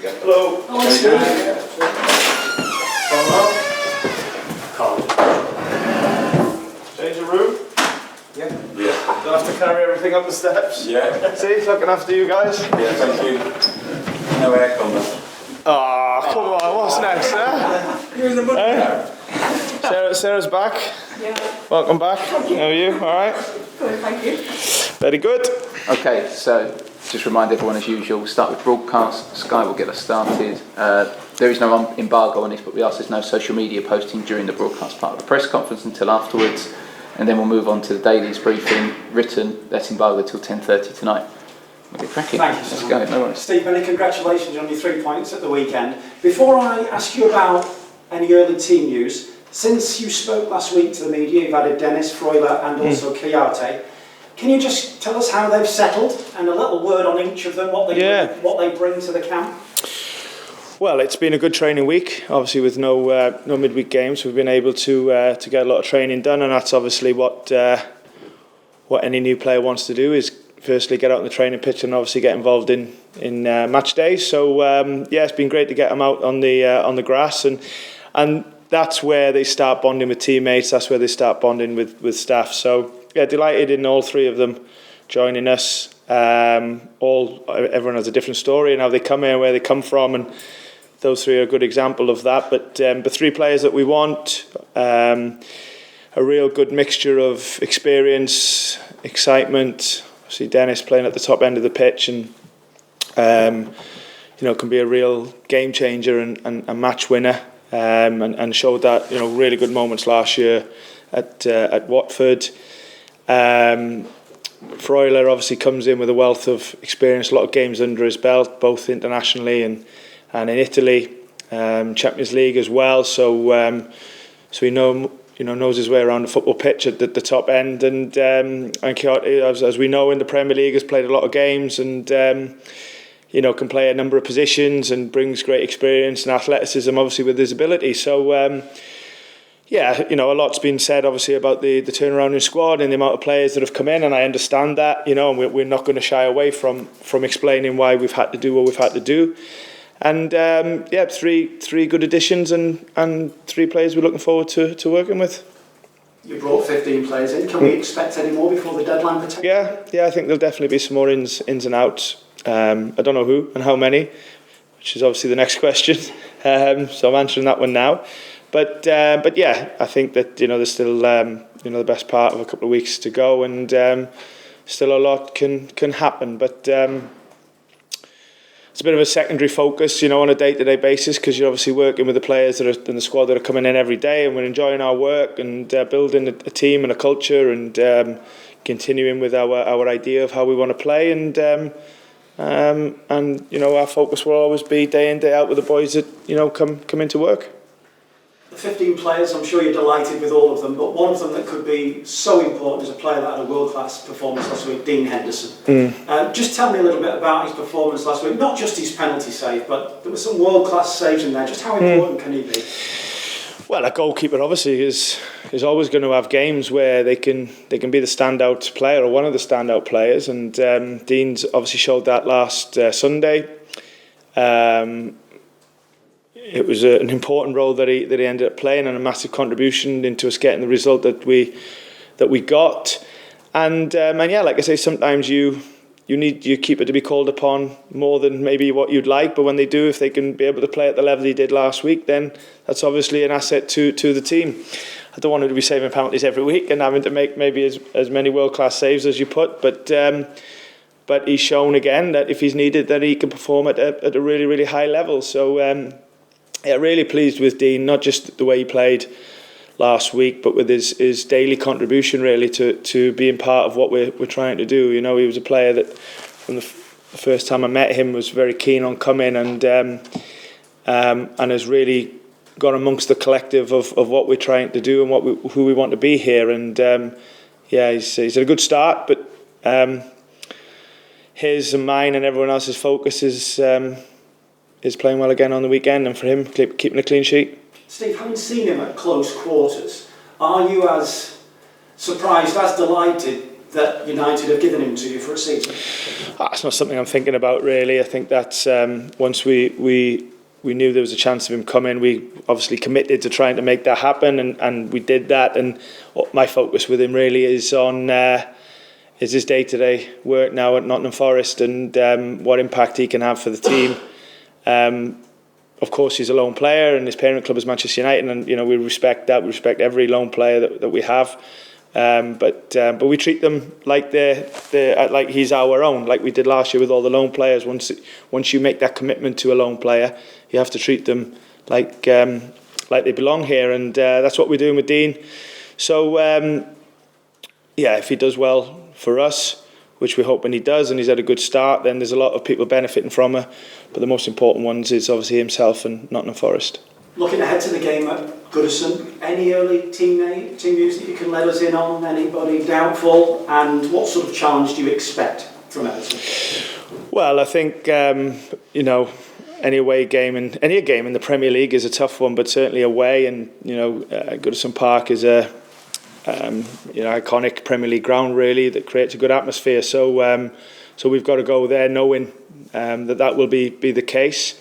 Hello. How are you doing? Change the room? Yeah. Don't have to carry everything up the steps? Yeah. See, looking after you guys? Yeah, thank you. No aircon though. Oh, come on, what's next, You're in the mud now. Sarah's back. Yeah. Welcome back. How are you? Alright? Good, thank you. Very good. Okay, so just remind everyone as usual, we'll start with broadcast. Sky will get us started. There is no embargo on this, but we ask there's no social media posting during the broadcast part of the press conference until afterwards, and then we'll move on to the daily's briefing, written, that's embargo till 10:30 tonight. We'll get cracking. Thank you, Let's Simon. go, no worries. Steve, many congratulations on your 3 points at the weekend. Before I ask you about any early team news, since you spoke last week to the media, you've added Dennis, Freuler and also Kiyate. Can you just tell us how they've settled and a little word on each of them, what they bring to the camp? Well, it's been a good training week, obviously with no midweek games. We've been able to get a lot of training done, and that's obviously what any new player wants to do, is firstly get out on the training pitch and obviously get involved in match days. So it's been great to get them out on the grass, and that's where they start bonding with teammates. That's where they start bonding with staff. So yeah, delighted in all three of them joining us. Everyone has a different story and how they come here, where they come from, and those three are a good example of that. But the three players that we want, a real good mixture of experience, excitement. See Dennis playing at the top end of the pitch, and can be a real game changer and a match winner, and showed that really good moments last year at Watford. Freuler obviously comes in with a wealth of experience, a lot of games under his belt, both internationally and in Italy, Champions League as well. So he knows his way around the football pitch at the top end, and Kiyate, as we know in the Premier League, has played a lot of games and can play a number of positions and brings great experience and athleticism, obviously with his ability. So a lot's been said obviously about the turnaround in squad and the amount of players that have come in, and I understand that, and we're not going to shy away from explaining why we've had to do what we've had to do. And three good additions and three players we're looking forward to working with. You brought 15 players in. Can we expect any more before the deadline potentially? Yeah, I think there'll definitely be some more ins and outs. I don't know who and how many, which is obviously the next question. So I'm answering that one now. But yeah, I think that there's still the best part of a couple of weeks to go, and still a lot can happen. But it's a bit of a secondary focus, on a day-to-day basis, because you're obviously working with the players that are in the squad that are coming in every day, and we're enjoying our work and building a team and a culture, and continuing with our idea of how we want to play, and our focus will always be day in, day out with the boys that come into work. The 15 players, I'm sure you're delighted with all of them, but one of them that could be so important is a player that had a world-class performance last week, Dean Henderson. Just tell me a little bit about his performance last week, not just his penalty save, but there were some world-class saves in there. Just how important can he be? Well, a goalkeeper obviously is always going to have games where they can be the standout player or one of the standout players, and Dean's obviously showed that last Sunday. It was an important role that he ended up playing, and a massive contribution into us getting the result that we got. And like I say, sometimes you need your keeper to be called upon more than maybe what you'd like, but when they do, if they can be able to play at the level he did last week, then that's obviously an asset to the team. I don't want him to be saving penalties every week and having to make maybe as many world-class saves as you put, but he's shown again that if he's needed, that he can perform at a really, really high level. So really pleased with Dean, not just the way he played last week, but with his daily contribution really to being part of what we're trying to do. He was a player that from the first time I met him was very keen on coming, and has really gone amongst the collective of what we're trying to do and who we want to be here. And he's had a good start, but his and mine and everyone else's focus is playing well again on the weekend, and for him keeping a clean sheet. Steve, having seen him at close quarters, are you as surprised, as delighted that United have given him to you for a season? It's not something I'm thinking about really. I think that's once we knew there was a chance of him coming, we obviously committed to trying to make that happen, and we did that. And my focus with him really is on is his day-to-day work now at Nottingham Forest, and what impact he can have for the team. Of course, he's a lone player, and his parent club is Manchester United, and we respect that. We respect every lone player that we have. But we treat them like like he's our own, like we did last year with all the loan players. Once you make that commitment to a loan player, you have to treat them like they belong here, and that's what we're doing with Dean. So if he does well for us, which we're hoping he does, and he's had a good start, then there's a lot of people benefiting from it. But the most important ones is obviously himself and Nottingham Forest. Looking ahead to the game at Goodison, any early team news that you can let us in on? Anybody doubtful? And what sort of challenge do you expect from Everton? Well, I think any away game and any game in the Premier League is a tough one, but certainly away, and Goodison Park is a iconic Premier League ground really that creates a good atmosphere. So we've got to go there knowing that will be the case.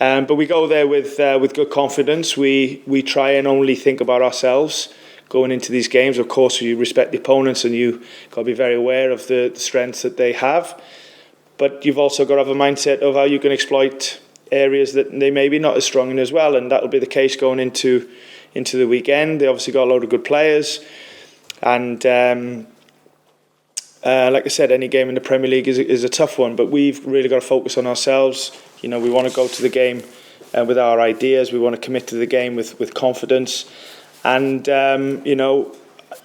But we go there with good confidence. We try and only think about ourselves going into these games. Of course, you respect the opponents, and you got to be very aware of the strengths that they have. But you've also got to have a mindset of how you can exploit areas that they may be not as strong in as well, and that will be the case going into the weekend. They obviously got a load of good players, and like I said, any game in the Premier League is a tough one. But we've really got to focus on ourselves. We want to go to the game with our ideas. We want to commit to the game with confidence, and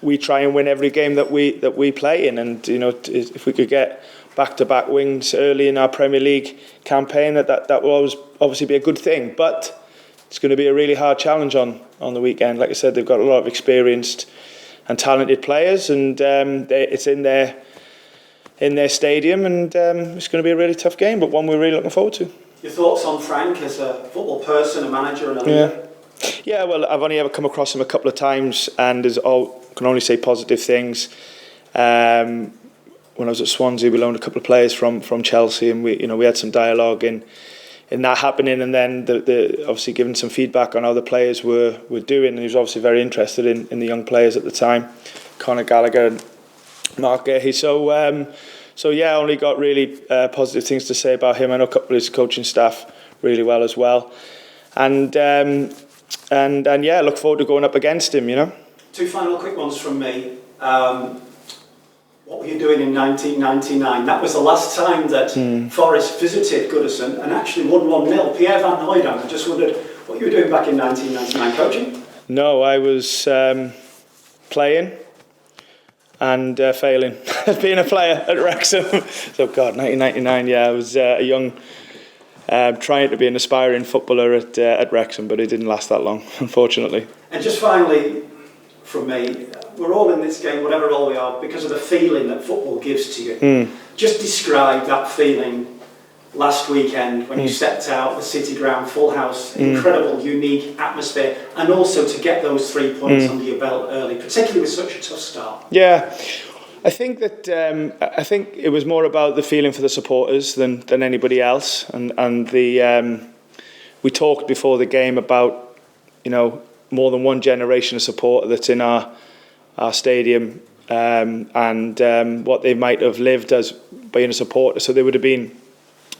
we try and win every game that we play in. And if we could get back-to-back wins early in our Premier League campaign, that will always obviously be a good thing. But it's going to be a really hard challenge on the weekend. Like I said, they've got a lot of experienced and talented players, and it's in their stadium, and it's going to be a really tough game, but one we're really looking forward to. Your thoughts on Frank as a football person, a manager, and a leader? Yeah, well, I've only ever come across him a couple of times, and can only say positive things. When I was at Swansea, we loaned a couple of players from Chelsea, and we had some dialogue in that happening, and then the obviously giving some feedback on how the players were doing, and he was obviously very interested in the young players at the time, Conor Gallagher and Mark Gahey. So yeah, I only got really positive things to say about him. I know a couple of his coaching staff really well as well, and yeah, look forward to going up against him. Two final quick ones from me. What were you doing in 1999? That was the last time that Forest visited Goodison and actually won 1-0. Pierre van Hooydonk. I just wondered what you were doing back in 1999, coaching? No, I was playing and failing being a player at Wrexham. So, God, 1999, yeah, I was a young, trying to be an aspiring footballer at Wrexham, but it didn't last that long, unfortunately. And just finally, from me, we're all in this game, whatever role we are, because of the feeling that football gives to you. Just describe that feeling last weekend when you stepped out, the City ground, full house, incredible, unique atmosphere, and also to get those 3 points under your belt early, particularly with such a tough start. Yeah, I think that it was more about the feeling for the supporters than anybody else, and we talked before the game about more than one generation of supporter that's in our stadium, and what they might have lived as being a supporter. So there would have been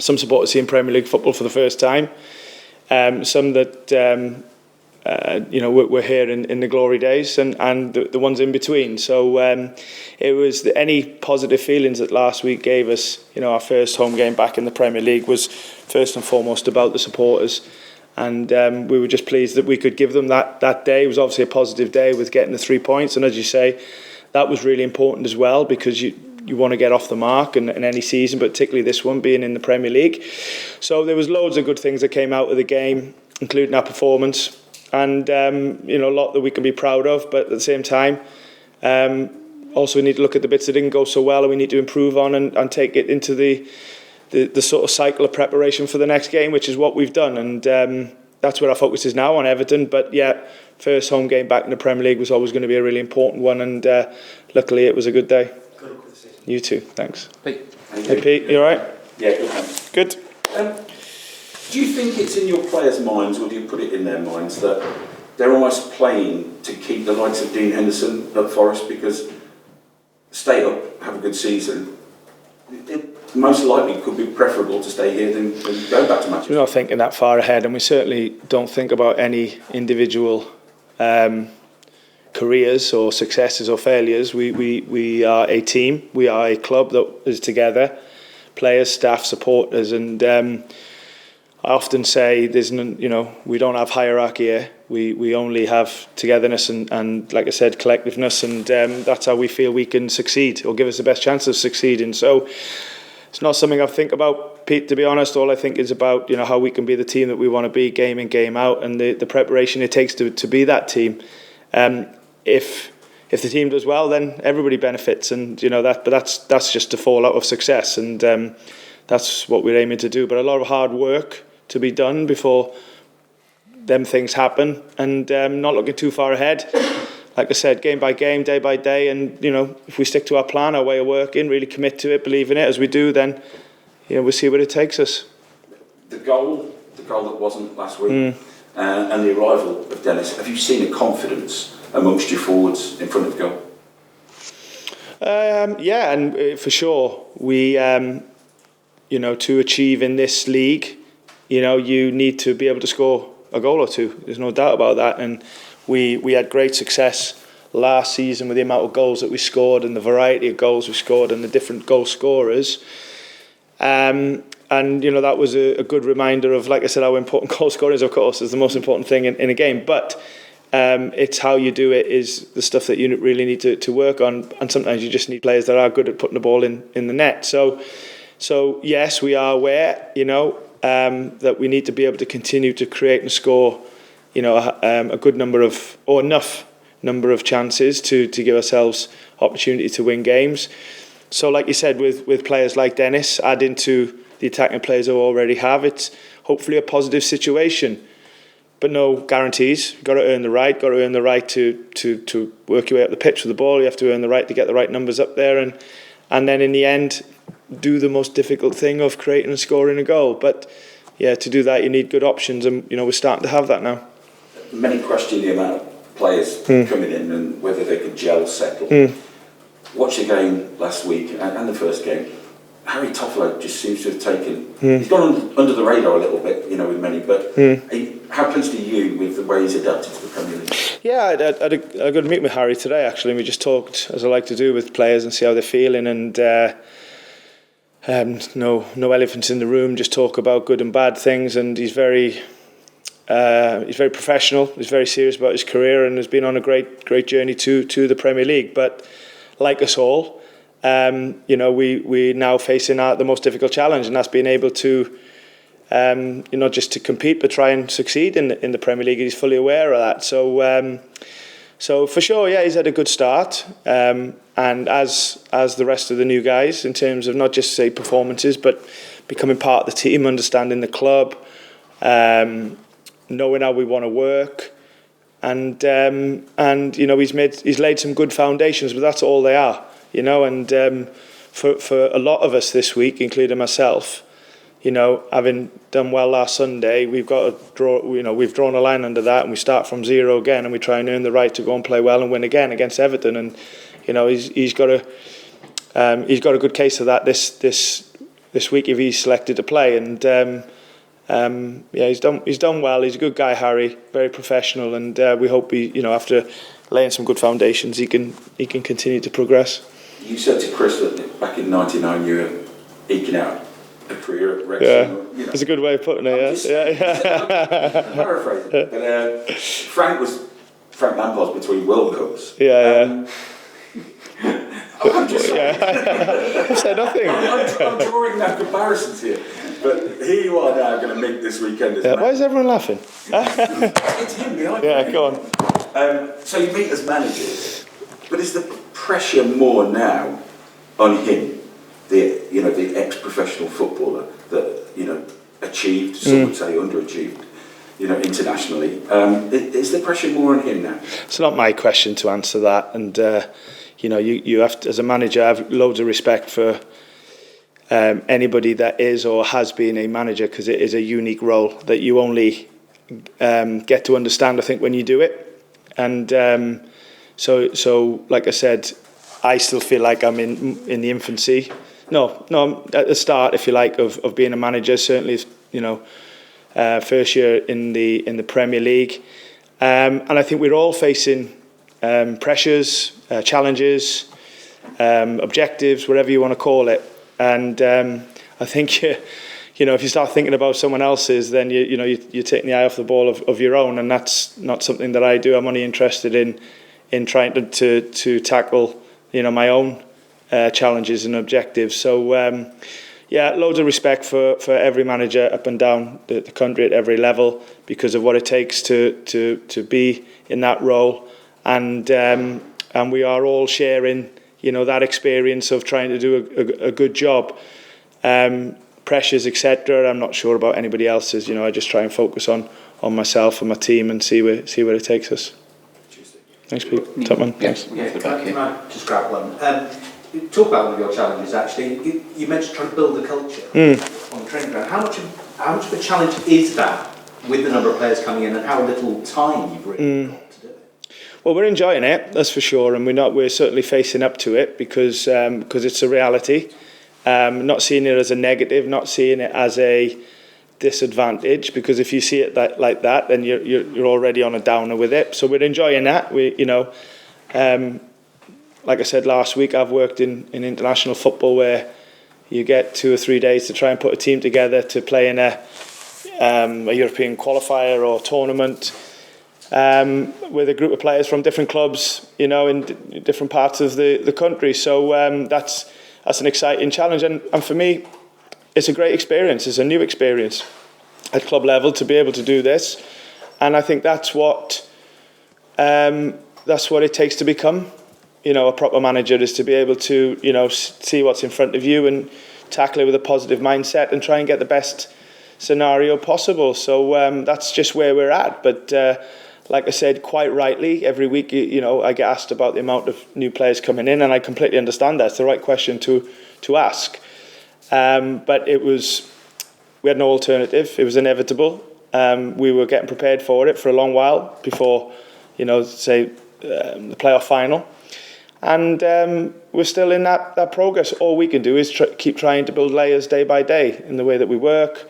some supporters seeing Premier League football for the first time, some that were here in the glory days, and the ones in between. So it was any positive feelings that last week gave us. Our first home game back in the Premier League was first and foremost about the supporters. And we were just pleased that we could give them that day. It was obviously a positive day with getting the 3 points. And as you say, that was really important as well, because you want to get off the mark in any season, but particularly this one being in the Premier League. So there was loads of good things that came out of the game, including our performance. And, a lot that we can be proud of. But at the same time, also we need to look at the bits that didn't go so well, and we need to improve on and take it into the sort of cycle of preparation for the next game, which is what we've done, and that's where our focus is now, on Everton. But yeah, first home game back in the Premier League was always going to be a really important one, and luckily it was a good day. Good You too. Thanks. Pete? Hey Pete, you all right? Yeah, good thanks. Good. Do you think it's in your players' minds, or do you put it in their minds, that they're almost playing to keep the likes of Dean Henderson at Forest, because stay up, have a good season, it most likely could be preferable to stay here than go back to Manchester? We're not thinking that far ahead, and we certainly don't think about any individual careers or successes or failures. We are a team. We are a club that is together, players, staff, supporters, and I often say there's we don't have hierarchy here. We only have togetherness and like I said, collectiveness, and that's how we feel we can succeed or give us the best chance of succeeding. So it's not something I think about, Pete, to be honest. All I think is about how we can be the team that we want to be, game in, game out, and the preparation it takes to be that team. If the team does well, then everybody benefits, and that. But that's just the fallout of success, and that's what we're aiming to do. But a lot of hard work to be done before them things happen, and not looking too far ahead. Like I said, game by game, day by day, and if we stick to our plan, our way of working, really commit to it, believe in it as we do, then we'll see where it takes us. The goal that wasn't last week, and the arrival of Dennis. Have you seen a confidence amongst your forwards in front of the goal? Yeah, and for sure, we to achieve in this league, you need to be able to score a goal or two. There's no doubt about that. And we had great success last season with the amount of goals that we scored and the variety of goals we scored and the different goal scorers. And that was a good reminder of, like I said, how important goal scoring is. Of course, is the most important thing in a game. But it's how you do it is the stuff that you really need to work on. And sometimes you just need players that are good at putting the ball in the net. So yes, we are aware, that we need to be able to continue to create and score, a good number of, or enough number of chances to give ourselves opportunity to win games. So like you said, with players like Dennis, adding to the attacking players who already have, it's hopefully a positive situation. But no guarantees. You've got to earn the right. Got to earn the right to work your way up the pitch with the ball. You have to earn the right to get the right numbers up there, and then in the end, do the most difficult thing of creating and scoring a goal. But yeah, to do that, you need good options, and we're starting to have that now. Many question the amount of players coming in and whether they could gel, settle. Watch the game last week and the first game. Harry Toffolo just seems to have taken. He's gone under the radar a little bit, with many. But how pleased are you with the way he's adapted to the Premier League? Yeah, I had a good meeting with Harry today, actually, and we just talked, as I like to do, with players and see how they're feeling, and no elephants in the room. Just talk about good and bad things, and he's very professional. He's very serious about his career, and has been on a great journey to the Premier League. But like us all, we're now facing the most difficult challenge, and that's being able to, just to compete, but try and succeed in the Premier League. He's fully aware of that. So for sure, yeah, he's had a good start, and as the rest of the new guys, in terms of not just say performances, but becoming part of the team, understanding the club, knowing how we want to work, and he's laid some good foundations, but that's all they are. And for a lot of us this week, including myself, having done well last Sunday, we've got to draw. We've drawn a line under that, and we start from zero again, and we try and earn the right to go and play well and win again against Everton. And he's got a good case of that this week if he's selected to play. And he's done well. He's a good guy, Harry, very professional, and we hope after laying some good foundations, he can continue to progress. You said to Chris that back in '99 you were eking out a career at Wrexham. Yeah, that's a good way of putting it. Yeah. Paraphrasing. But Frank Lampard between World Cups. Yeah. I'm just saying. I've said nothing. I'm drawing no comparisons here. But here you are now going to meet this weekend. Why is everyone laughing? It's him behind Yeah, me. go on. So you meet as managers, but is the pressure more now on him, the ex-professional footballer that achieved, some would say underachieved, internationally? Is the pressure more on him now? It's not my question to answer that, and you have to, as a manager, have loads of respect for anybody that is or has been a manager, because it is a unique role that you only get to understand, I think, when you do it. And so like I said, I still feel like I'm in the infancy. No, I'm at the start, if you like, of being a manager. Certainly, first year in the Premier League, and I think we're all facing pressures, challenges, objectives, whatever you want to call it. And I think if you start thinking about someone else's, then you're taking the eye off the ball of your own, and that's not something that I do. I'm only interested in trying to tackle my own challenges and objectives. So loads of respect for every manager up and down the country at every level, because of what it takes to be in that role, and we are all sharing that experience of trying to do a good job. Pressures, etc. I'm not sure about anybody else's. I just try and focus on myself and my team and see where it takes us. Thanks, Pete. Top man. Yes. Can I just grab one? Talk about one of your challenges. Actually, you mentioned trying to build a culture on the training ground. How much of a challenge is that with the number of players coming in, and how little time you've really got to do it? Well, we're enjoying it, that's for sure, and we're certainly facing up to it because it's a reality. Not seeing it as a negative, not seeing it as a disadvantage, because if you see it like that, then you're already on a downer with it. So we're enjoying that. Like I said last week, I've worked in international football where you get 2 or 3 days to try and put a team together to play in a European qualifier or tournament with a group of players from different clubs, in different parts of the country. So that's an exciting challenge, and for me, it's a great experience. It's a new experience at club level to be able to do this, and I think that's what it takes to become, a proper manager, is to be able to, see what's in front of you and tackle it with a positive mindset and try and get the best scenario possible. So that's just where we're at. But like I said, quite rightly, every week, I get asked about the amount of new players coming in, and I completely understand that. It's the right question to ask. But we had no alternative. It was inevitable. We were getting prepared for it for a long while before, the playoff final. And we're still in that progress. All we can do is keep trying to build layers day by day in the way that we work,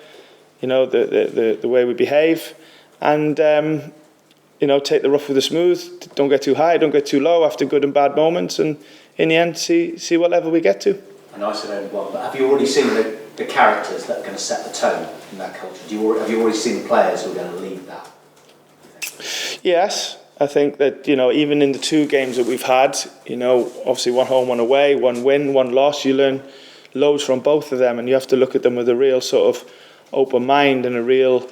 the way we behave, and take the rough with the smooth. Don't get too high, don't get too low after good and bad moments, and in the end, see what level we get to. I know I said only one, but have you already seen the characters that are going to set the tone in that culture? Have you already seen the players who are going to lead that? Yes. I think that, even in the 2 games that we've had, obviously one home, one away, one win, one loss, you learn loads from both of them, and you have to look at them with a real sort of open mind and a real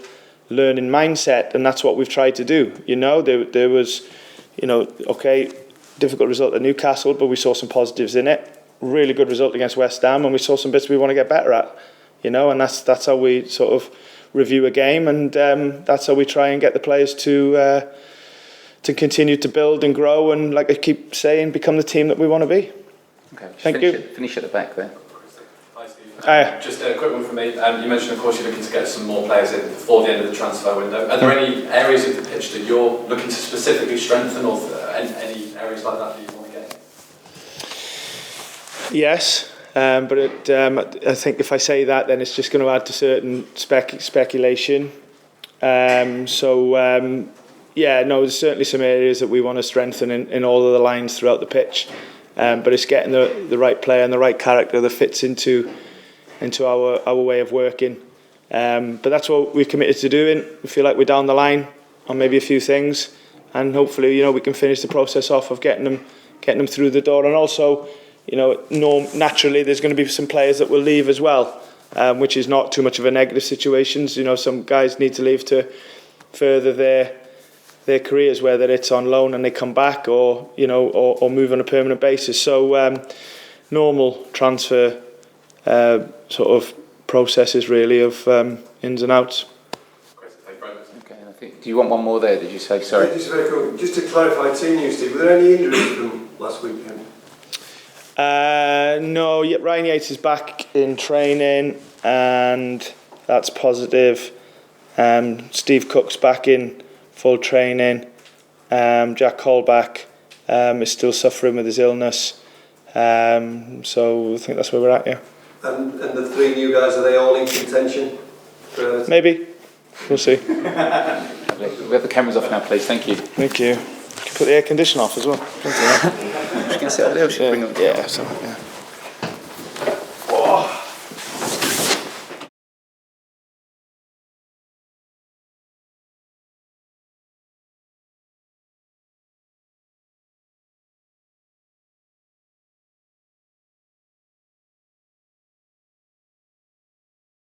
learning mindset, and that's what we've tried to do. There was, difficult result at Newcastle, but we saw some positives in it. Really good result against West Ham, and we saw some bits we want to get better at, and that's how we sort of review a game, and that's how we try and get the players to continue to build and grow, and, like I keep saying, become the team that we want to be. Okay, thank you. Finish at the back there. Hi, Steve. Just a quick one from me. You mentioned, of course, you're looking to get some more players in before the end of the transfer window. Are there any areas of the pitch that you're looking to specifically strengthen, or any areas like that you want to get in? Yes, but I think if I say that, then it's just going to add to certain speculation. There's certainly some areas that we want to strengthen in all of the lines throughout the pitch, but it's getting the right player and the right character that fits into our way of working. But that's what we're committed to doing. We feel like we're down the line on maybe a few things, and hopefully we can finish the process off of getting them through the door. And also, naturally there's going to be some players that will leave as well, which is not too much of a negative situation. Some guys need to leave to further their careers, whether it's on loan and they come back, or move on a permanent basis. So normal transfer sort of processes really of ins and outs. Okay, and I think, do you want one more there? Did you say? Sorry. Just very quick. Just to clarify team news, Steve. Were there any injuries from last weekend? No, Ryan Yates is back in training, and that's positive. Steve Cook's back in full training. Jack Colback is still suffering with his illness. So I think that's where we're at, yeah. And the 3 new guys, are they all in contention? Maybe. We'll see. We have the cameras off now, please. Thank you. Thank you. Can you put the air conditioner off as well? You can sit up there. Yeah, so, yeah.